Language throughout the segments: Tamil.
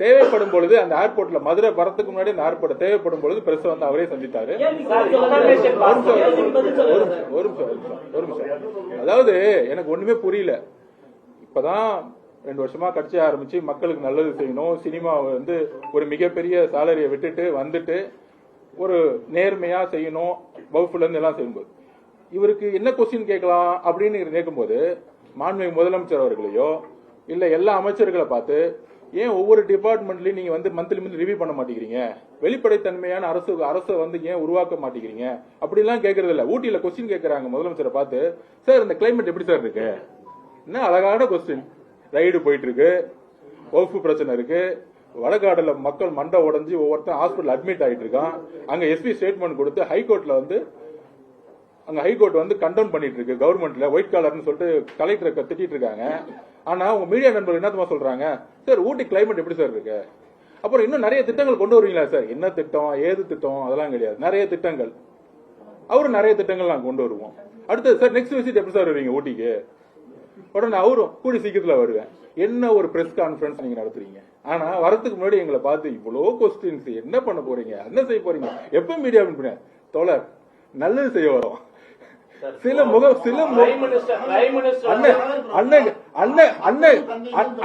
தேவைப்படும் பொழுது அந்த ஏர்போர்ட்ல மதுரை வரத்துக்கு முன்னாடி அந்த ஏர்போர்ட் தேவைப்படும் பொழுது பிரஸ் வந்து அவரே சந்தித்தாரு. ஒரு நிமிஷம். அதாவது எனக்கு ஒண்ணுமே புரியல. இப்பதான் 2 வருஷமா கட்சி ஆரம்பிச்சு மக்களுக்கு நல்லது செய்யணும், சினிமா வந்து ஒரு மிகப்பெரிய சாலரியை விட்டுட்டு வந்துட்டு ஒரு நேர்மையா செய்யணும், வகுப்புல இருந்து எல்லாம் செய்யும்போது இவருக்கு என்ன கொஸ்டின் கேட்கலாம் அப்படின்னு கேட்கும்போது மாண்புமிகு முதலமைச்சர் அவர்களையோ இல்ல எல்லா அமைச்சர்களை பார்த்து ஏன் ஒவ்வொரு டிபார்ட்மெண்ட்லயும் நீங்க வந்து மந்த்லி ரிவ்யூ பண்ண மாட்டேங்கிறீங்க, வெளிப்படைத்தன்மையான அரசை வந்து ஏன் உருவாக்க மாட்டேங்கிறீங்க அப்படிலாம் கேட்கறது இல்ல. ஊட்டியில கொஸ்டின் கேட்கறாங்க முதலமைச்சரை பார்த்து, சார் இந்த கிளைமேட் எப்படி சார் இருக்கு? என்ன அழகான கொஸ்டின். ரைடு போயிட்டு இருக்கு, வகுப்பு பிரச்சனை இருக்கு, வடகாடுல மக்கள் மண்டை உடஞ்சி ஒவ்வொருத்தரும் ஹாஸ்பிட்டல் அட்மிட் ஆகிட்டு இருக்கான். அங்க எஸ்பி ஸ்டேட்மெண்ட் கொடுத்து ஹைகோர்ட்ல வந்து ஹைகோர்ட் வந்து கண்டெம் பண்ணிட்டு இருக்கு கவர்மெண்ட்ல ஒயிட் காலர்னு சொல்லிட்டு கலெக்டரை திட்டிட்டு இருக்காங்க. ஆனா உங்க மீடியா நண்பர்கள் என்னமா சொல்றாங்க, சார் ஊட்டி கிளைமேட் எப்படி சார் இருக்கு, அப்புறம் இன்னும் நிறைய திட்டங்கள் கொண்டு வருவீங்களா சார்? என்ன திட்டம், ஏது திட்டம், அதெல்லாம் கிடையாது. நிறைய திட்டங்கள், அவரும் நிறைய திட்டங்கள் நாங்க கொண்டு வருவோம். அடுத்து சார் நெக்ஸ்ட் விசிட் எப்படி சார் வருவீங்க ஊட்டிக்கு? உடனே அவரும் கூடி சீக்கிரத்துல வருவேன். என்ன ஒரு பிரஸ் கான்பரன்ஸ் நீங்க நடத்துறீங்க? ஆனா வரதுக்கு முன்னாடி எங்களை பார்த்து இவ்வளவு கொஸ்டின்ஸ், என்ன பண்ண போறீங்க, என்ன செய்ய போறீங்க, எப்ப மீடியா தோழர் நல்லது செய்ய வரோம்.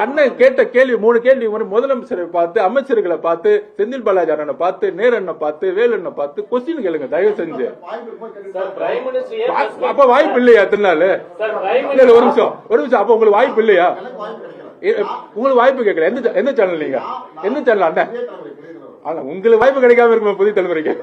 அண்ணன் கேட்ட கேள்வி 3 கேள்வி முதலமைச்சரை பார்த்து, அமைச்சர்களை பார்த்து, செந்தில் பாலாஜி அண்ணனை பார்த்து, நேரண்ணை பார்த்து, வேலண்ணை பார்த்து கொஸ்டின் கேளுங்க தயவு செஞ்சு. அப்ப வாய்ப்பு இல்லையா திருநாள்? ஒரு நிமிஷம். அப்ப உங்களுக்கு வாய்ப்பு இல்லையா? உங்களுக்கு வாய்ப்பு கேட்கல. எந்த சேனல் நீங்க? எந்த சேனல் அண்ணன்? உங்களுக்கு வாய்ப்பு கிடைக்காம இருக்குமா புதிய தலைமுறைக்கு?